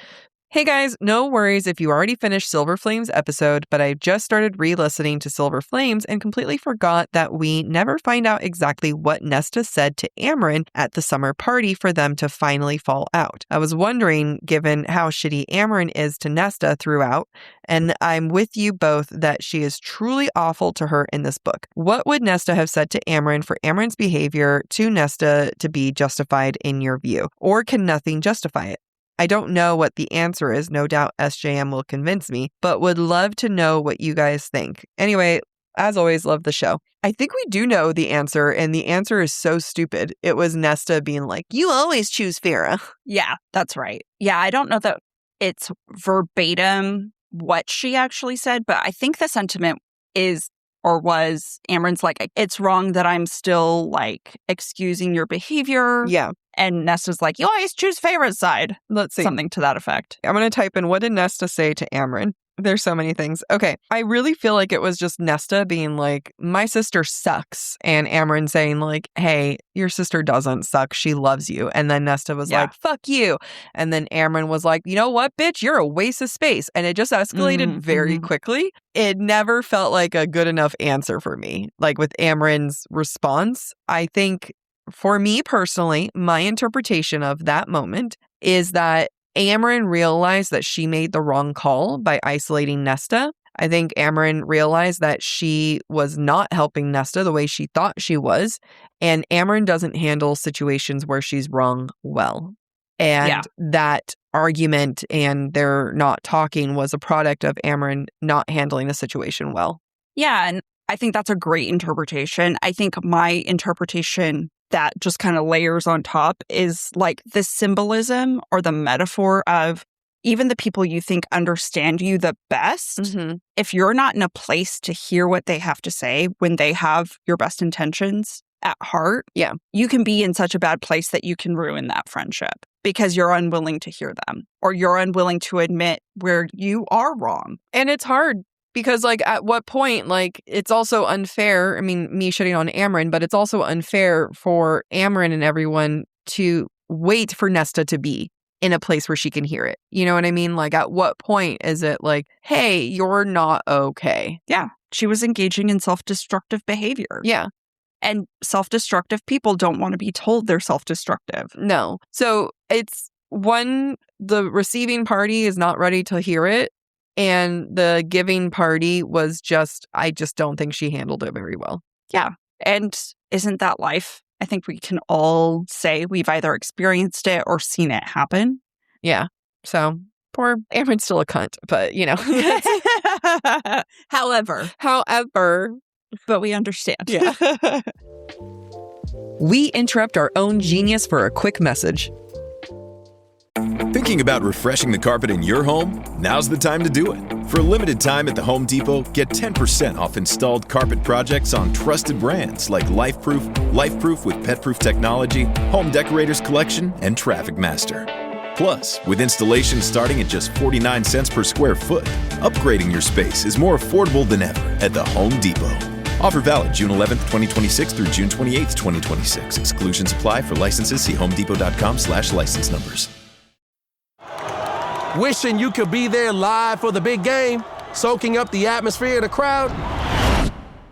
Hey guys, no worries if you already finished Silver Flames episode, but I just started re-listening to Silver Flames and completely forgot that we never find out exactly what Nesta said to Amren at the summer party for them to finally fall out. I was wondering, given how shitty Amren is to Nesta throughout, and I'm with you both that she is truly awful to her in this book. What would Nesta have said to Amren for Amren's behavior to Nesta to be justified in your view? Or can nothing justify it? I don't know what the answer is. No doubt SJM will convince me, but would love to know what you guys think. Anyway, as always, love the show. I think we do know the answer, and the answer is so stupid. It was Nesta being like, you always choose Farrah. Yeah, that's right. Yeah, I don't know that it's verbatim what she actually said, but I think the sentiment is or was Amren's like, it's wrong that I'm still like excusing your behavior. Yeah. And Nesta's like, you always choose Farrah's side. Let's see. Something to that effect. I'm going to type in, what did Nesta say to Amren? There's so many things. Okay. I really feel like it was just Nesta being like, my sister sucks. And Amren saying like, hey, your sister doesn't suck. She loves you. And then Nesta was like, fuck you. And then Amren was like, you know what, bitch? You're a waste of space. And it just escalated very quickly. It never felt like a good enough answer for me. Like with Amren's response, I think for me personally, my interpretation of that moment is that Amren realized that she made the wrong call by isolating Nesta. I think Amren realized that she was not helping Nesta the way she thought she was. And Amren doesn't handle situations where she's wrong well. And that argument and their not talking was a product of Amren not handling the situation well. Yeah, and I think that's a great interpretation. I think my interpretation that just kind of layers on top is like the symbolism or the metaphor of even the people you think understand you the best. If you're not in a place to hear what they have to say when they have your best intentions at heart, you can be in such a bad place that you can ruin that friendship because you're unwilling to hear them or you're unwilling to admit where you are wrong. And it's hard. Because, like, at what point, like, it's also unfair. I mean, me shitting on Amren, but it's also unfair for Amren and everyone to wait for Nesta to be in a place where she can hear it. You know what I mean? Like, at what point is it like, hey, you're not okay? Yeah. She was engaging in self-destructive behavior. Yeah. And self-destructive people don't want to be told they're self-destructive. No. So it's one, the receiving party is not ready to hear it. And the giving party was just, I just don't think she handled it very well. Yeah. And isn't that life? I think we can all say we've either experienced it or seen it happen. Yeah. So poor Amren's still a cunt, but you know. However. But we understand. Yeah. We interrupt our own genius for a quick message. Thinking about refreshing the carpet in your home? Now's the time to do it. For a limited time at the Home Depot, get 10% off installed carpet projects on trusted brands like LifeProof with pet-proof technology, Home Decorators Collection, and Traffic Master. Plus, with installation starting at just 49 cents per square foot, upgrading your space is more affordable than ever at the Home Depot. Offer valid June 11th, 2026 through June 28th, 2026. Exclusions apply. For licenses, see homedepot.com/license numbers. Wishing you could be there live for the big game, soaking up the atmosphere of the crowd.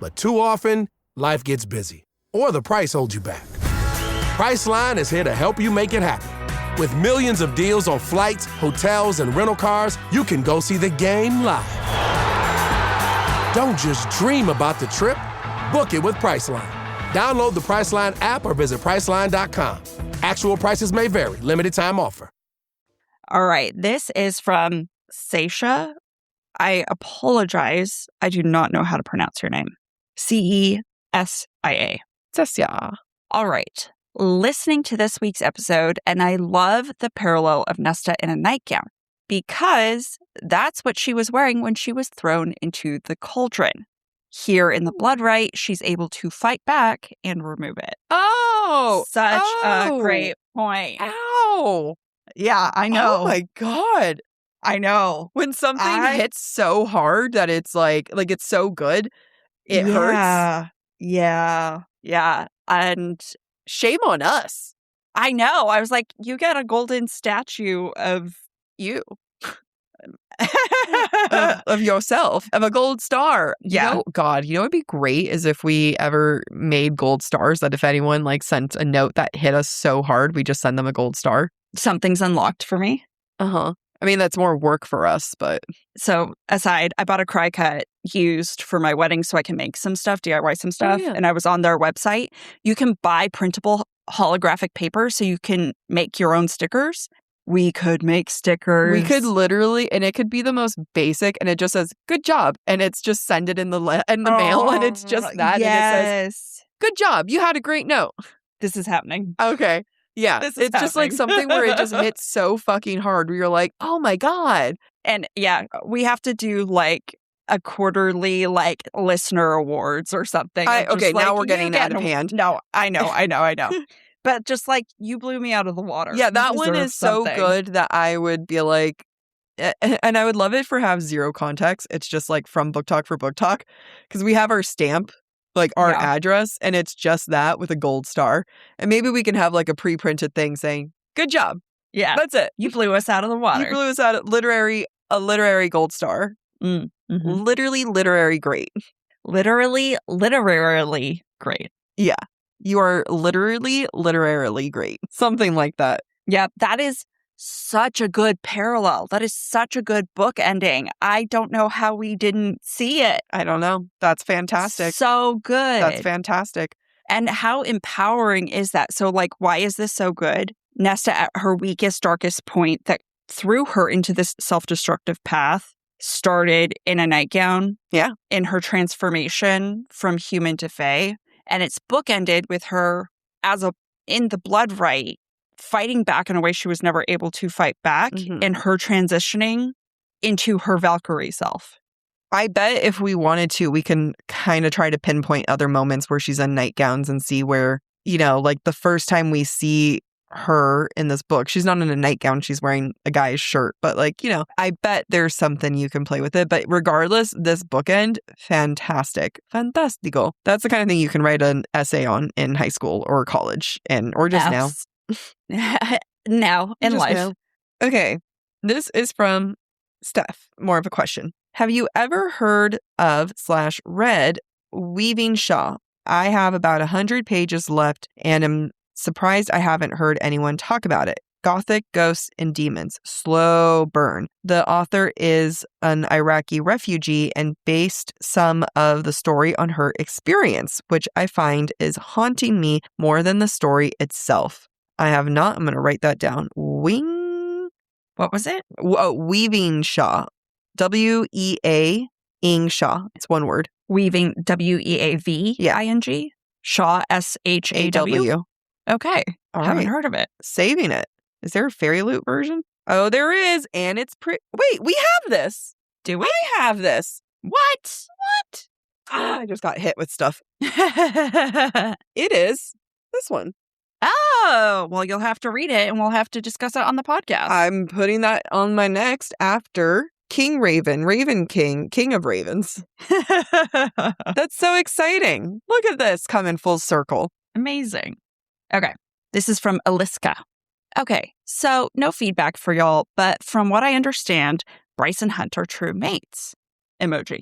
But too often, life gets busy, or the price holds you back. Priceline is here to help you make it happen. With millions of deals on flights, hotels, and rental cars, you can go see the game live. Don't just dream about the trip, book it with Priceline. Download the Priceline app or visit Priceline.com. Actual prices may vary. Limited time offer. All right. This is from Seisha. I apologize. I do not know how to pronounce your name. Cesia. Cesia. All right. Listening to this week's episode, and I love the parallel of Nesta in a nightgown because that's what she was wearing when she was thrown into the cauldron. Here in the blood right, she's able to fight back and remove it. Oh! Such a great point. Ow! Yeah, I know. Oh my God. I know. When something hits so hard that it's like it's so good, it hurts. Yeah. And shame on us. I know. I was like, you get a golden statue of you. of yourself, of a gold star. Yeah. You know what'd be great is if we ever made gold stars, that if anyone sent a note that hit us so hard, we just send them a gold star. Something's unlocked for me. Uh-huh. I mean, that's more work for us, but... So, aside, I bought a cry cut used for my wedding so I can make some stuff, DIY some stuff. Yeah. And I was on their website. You can buy printable holographic paper so you can make your own stickers. We could make stickers. We could literally, and it could be the most basic, and it just says, good job. And it's just send it in the mail, and it's just that. Yes. And it says, good job. You had a great note. This is happening. Okay. Yeah. It's just something where it just hits so fucking hard where you're like, oh my God. And yeah, we have to do a quarterly listener awards or something. Okay, now we're getting out of hand. No, I know. But just you blew me out of the water. Yeah, that one is so good that I would be like, and I would love it for have zero context. It's just from Book Talk for Book Talk because we have our stamp. Our address, and it's just that with a gold star. And maybe we can have a pre-printed thing saying, good job. Yeah. That's it. You blew us out of the water. You blew us out of a literary gold star. Mm-hmm. Literally, literary great. Literally great. Yeah. You are literarily great. Something like that. Yeah, that is such a good parallel. That is such a good book ending. I don't know how we didn't see it. I don't know. That's fantastic. So good. That's fantastic. And how empowering is that? So, why is this so good? Nesta, at her weakest, darkest point that threw her into this self-destructive path, started in a nightgown. Yeah. In her transformation from human to fae. And it's bookended with her in the blood right, fighting back in a way she was never able to fight back, and her transitioning into her Valkyrie self. I bet if we wanted to, we can kind of try to pinpoint other moments where she's in nightgowns and see where, the first time we see her in this book, she's not in a nightgown, she's wearing a guy's shirt. But I bet there's something you can play with it. But regardless, this bookend, fantastic. Fantastico. That's the kind of thing you can write an essay on in high school or college or just now. Now in life. Now. Okay. This is from Steph. More of a question. Have you ever heard of / read Weaving Shaw? I have about 100 pages left and am surprised I haven't heard anyone talk about it. Gothic Ghosts and Demons. Slow burn. The author is an Iraqi refugee and based some of the story on her experience, which I find is haunting me more than the story itself. I have not. I'm going to write that down. What was it? Weaving Shaw. W-E-A-ing Shaw. It's one word. Weaving, W-E-A-V-I-N-G? Shaw, S-H-A-W? A-W. Okay. All Haven't right. heard of it. Saving it. Is there a Fairy Loot version? Oh, there is. And it's pretty. Wait, we have this. Do we? I have this. What? I just got hit with stuff. It is this one. Oh, well, you'll have to read it and we'll have to discuss it on the podcast. I'm putting that on my next after King Raven, Raven King, King of Ravens. That's so exciting. Look at this coming full circle. Amazing. Okay. This is from Aliska. Okay. So no feedback for y'all, but from what I understand, Bryce and Hunt are true mates. Emoji.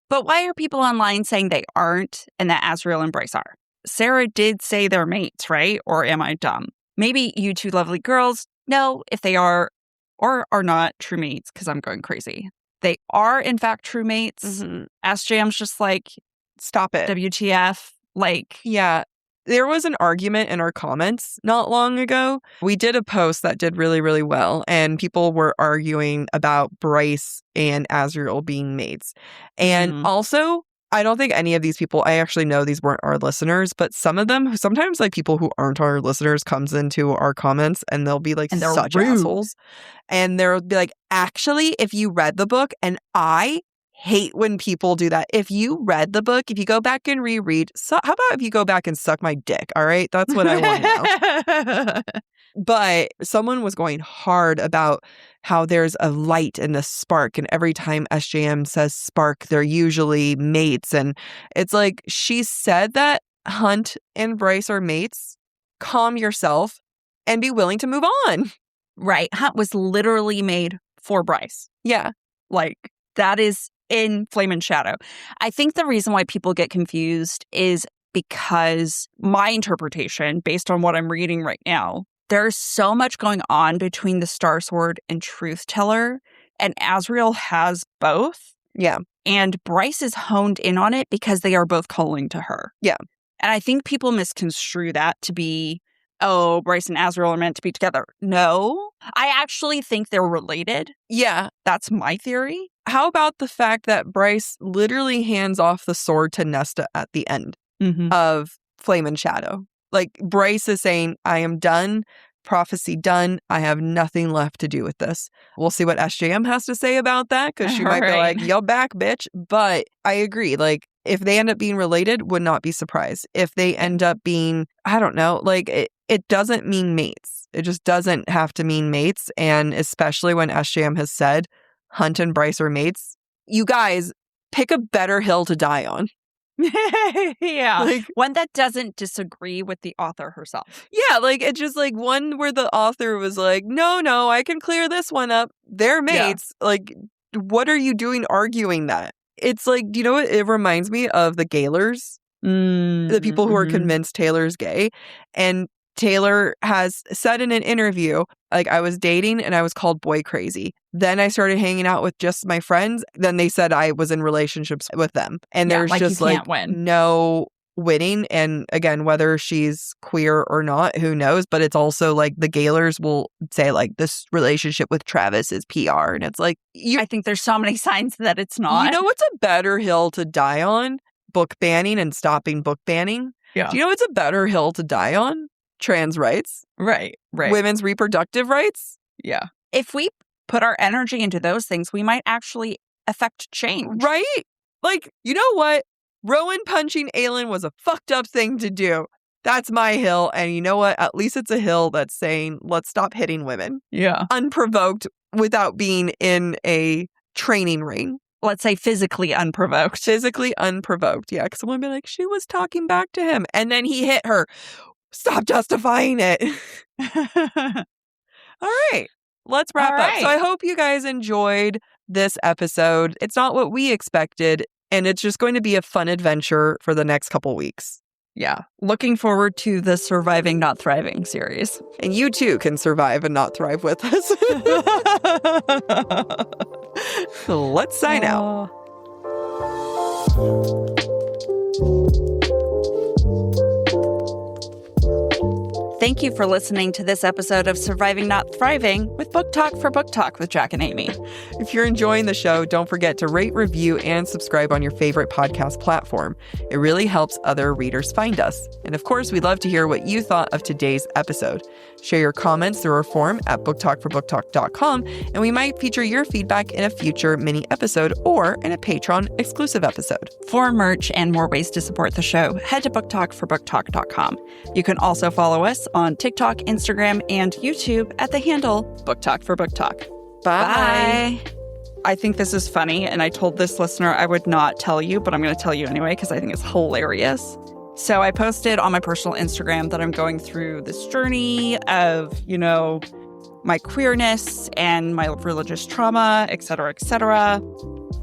But why are people online saying they aren't and that Azriel and Bryce are? Sarah did say they're mates, right? Or am I dumb? Maybe you two lovely girls know if they are or are not true mates because I'm going crazy. They are, in fact, true mates. Mm-hmm. SJM's just like, stop it. WTF. Like, yeah. There was an argument in our comments not long ago. We did a post that did really, really well, and people were arguing about Bryce and Azriel being mates. And also, I don't think any of these people, I actually know these weren't our listeners, but some of them, sometimes like people who aren't our listeners comes into our comments and they'll be like such assholes. And they'll be like, actually, if you read the book, and I hate when people do that. If you read the book, if you go back and reread, how about if you go back and suck my dick? All right. That's what I want to know. But someone was going hard about how there's a light and a spark. And every time SJM says spark, they're usually mates. And it's like, she said that Hunt and Bryce are mates. Calm yourself and be willing to move on. Right. Hunt was literally made for Bryce. Yeah. Like, that is in Flame and Shadow. I think the reason why people get confused is because my interpretation, based on what I'm reading right now, there's so much going on between the Star Sword and Truth Teller, and Azriel has both. Yeah. And Bryce is honed in on it because they are both calling to her. Yeah. And I think people misconstrue that to be, oh, Bryce and Azriel are meant to be together. No, I actually think they're related. Yeah. That's my theory. How about the fact that Bryce literally hands off the sword to Nesta at the end of Flame and Shadow? Like, Bryce is saying, I am done, prophecy done, I have nothing left to do with this. We'll see what SJM has to say about that, because she might be like, you're back, bitch. But I agree, like, if they end up being related, would not be surprised. If they end up being, I don't know, like, it doesn't mean mates. It just doesn't have to mean mates. And especially when SJM has said Hunt and Bryce are mates, you guys pick a better hill to die on. Yeah. Like, one that doesn't disagree with the author herself. Yeah, like, it's just like one where the author was like, no, I can clear this one up. They're mates. Yeah. Like, what are you doing arguing that? It's like, do you know what it reminds me of? The Gaylors, the people who are convinced Taylor's gay. And Taylor has said in an interview, like, I was dating and I was called boy crazy. Then I started hanging out with just my friends. Then they said I was in relationships with them. And there's just like no winning. And again, whether she's queer or not, who knows? But it's also like the Gaylors will say like, this relationship with Travis is PR. And it's like, I think there's so many signs that it's not. You know what's a better hill to die on? Book banning and stopping book banning. Yeah. Do you know what's a better hill to die on? Trans rights. Right. Women's reproductive rights. Yeah. If we put our energy into those things, we might actually affect change. Right? Like, you know what? Rowan punching Aelin was a fucked up thing to do. That's my hill. And you know what? At least it's a hill that's saying, let's stop hitting women. Yeah. Unprovoked without being in a training ring. Let's say physically unprovoked. Physically unprovoked. Yeah. Because someone would be like, she was talking back to him. And then he hit her. Stop justifying it. All right. Let's wrap up. So I hope you guys enjoyed this episode. It's not what we expected, and it's just going to be a fun adventure for the next couple weeks. Yeah. Looking forward to the Surviving Not Thriving series. And you too can survive and not thrive with us. Let's sign out. Thank you for listening to this episode of Surviving Not Thriving with Book Talk for Book Talk with Jack and Amy. If you're enjoying the show, don't forget to rate, review, and subscribe on your favorite podcast platform. It really helps other readers find us. And of course, we'd love to hear what you thought of today's episode. Share your comments through our form at booktalkforbooktalk.com, and we might feature your feedback in a future mini episode or in a Patreon exclusive episode. For merch and more ways to support the show, head to booktalkforbooktalk.com. You can also follow us on TikTok, Instagram, and YouTube at the handle Book Talk for Book Talk. Bye. I think this is funny, and I told this listener I would not tell you, but I'm going to tell you anyway because I think it's hilarious. So I posted on my personal Instagram that I'm going through this journey of, my queerness and my religious trauma, et cetera, et cetera.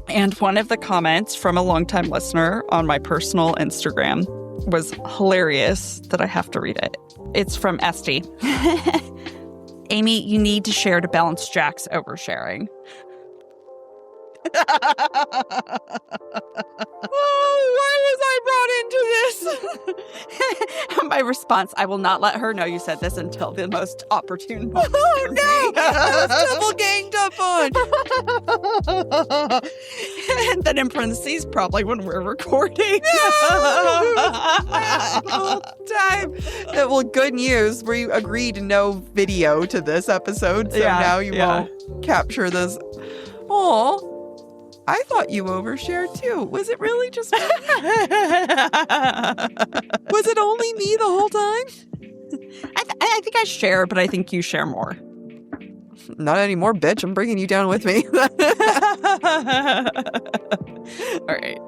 And one of the comments from a longtime listener on my personal Instagram was hilarious that I have to read it. It's from Esty. Amy, you need to share to balance Jack's oversharing. Why was I brought into this? My response, I will not let her know you said this until the most opportune moment. Oh, no! I was double ganged up on. And then in parentheses, probably when we're recording. All time. Well, good news. We agreed no video to this episode, so now you won't capture this. Aw. I thought you overshared too. Was it really just me? Was it only me the whole time? I think I share, but I think you share more. Not anymore, bitch. I'm bringing you down with me. All right.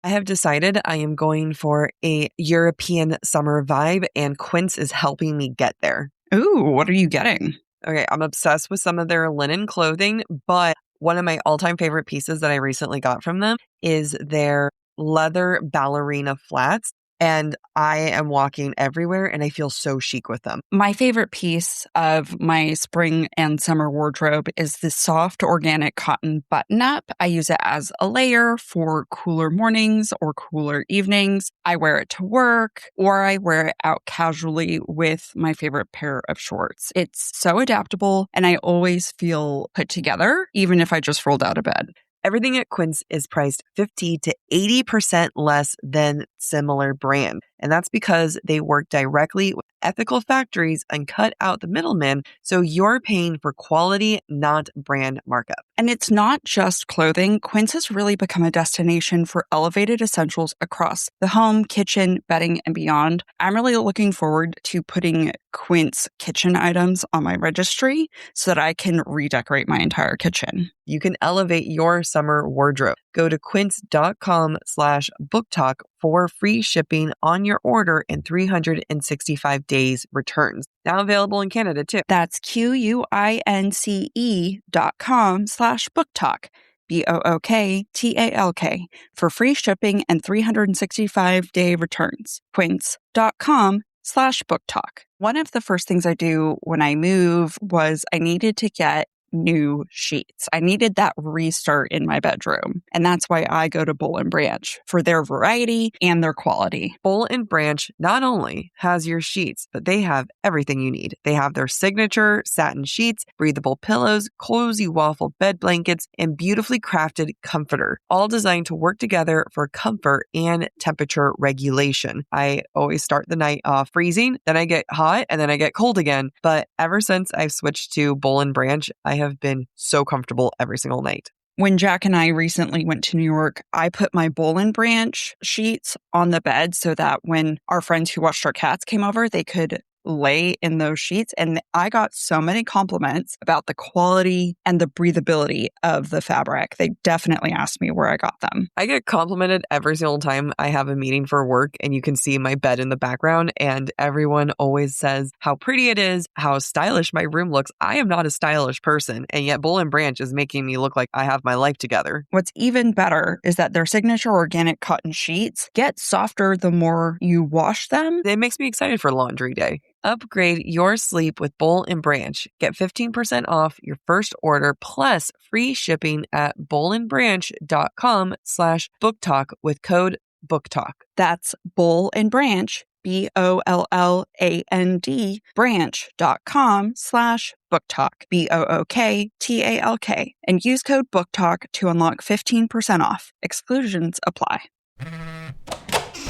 I have decided I am going for a European summer vibe, and Quince is helping me get there. Ooh, what are you getting? Okay, I'm obsessed with some of their linen clothing, but one of my all-time favorite pieces that I recently got from them is their leather ballerina flats. And I am walking everywhere and I feel so chic with them. My favorite piece of my spring and summer wardrobe is the soft organic cotton button-up. I use it as a layer for cooler mornings or cooler evenings. I wear it to work or I wear it out casually with my favorite pair of shorts. It's so adaptable and I always feel put together, even if I just rolled out of bed. Everything at Quince is priced 50 to 80% less than similar brand. And that's because they work directly with ethical factories and cut out the middleman, so you're paying for quality, not brand markup. And it's not just clothing. Quince has really become a destination for elevated essentials across the home, kitchen, bedding, and beyond. I'm really looking forward to putting Quince kitchen items on my registry so that I can redecorate my entire kitchen. You can elevate your summer wardrobe. Go to quince.com/booktalk for free shipping on your order and 365 days returns. Now available in Canada too. That's QUINCE.com/booktalk. BOOKTALK for free shipping and 365-day returns. Quince.com/booktalk. One of the first things I do when I move was I needed to get new sheets. I needed that restart in my bedroom. And that's why I go to Boll & Branch for their variety and their quality. Boll & Branch not only has your sheets, but they have everything you need. They have their signature satin sheets, breathable pillows, cozy waffle bed blankets, and beautifully crafted comforter, all designed to work together for comfort and temperature regulation. I always start the night off freezing, then I get hot, and then I get cold again. But ever since I've switched to Boll & Branch, I have been so comfortable every single night. When Jack and I recently went to New York, I put my Boll & Branch sheets on the bed so that when our friends who watched our cats came over, they could lay in those sheets. And I got so many compliments about the quality and the breathability of the fabric. They definitely asked me where I got them. I get complimented every single time I have a meeting for work and you can see my bed in the background, and everyone always says how pretty it is, how stylish my room looks. I am not a stylish person, and yet Boll & Branch is making me look like I have my life together. What's even better is that their signature organic cotton sheets get softer the more you wash them. It makes me excited for laundry day. Upgrade your sleep with Bowl and Branch. Get 15% off your first order plus free shipping at bowlandbranch.com/booktalk with code BOOKTALK. That's Bowl and Branch, BOLLAND, branch.com/booktalk, BOOKTALK, and use code BOOKTALK to unlock 15% off. Exclusions apply.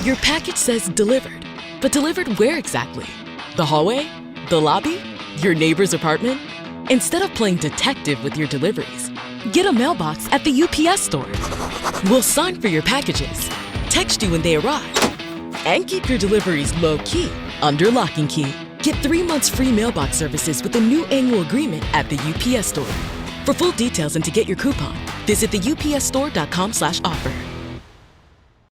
Your package says delivered, but delivered where exactly? The hallway? The lobby? Your neighbor's apartment? Instead of playing detective with your deliveries, get a mailbox at the UPS store. We'll sign for your packages, text you when they arrive, and keep your deliveries low-key under lock and key. Get 3 months free mailbox services with a new annual agreement at the UPS store. For full details and to get your coupon, visit the upsstore.com/offer.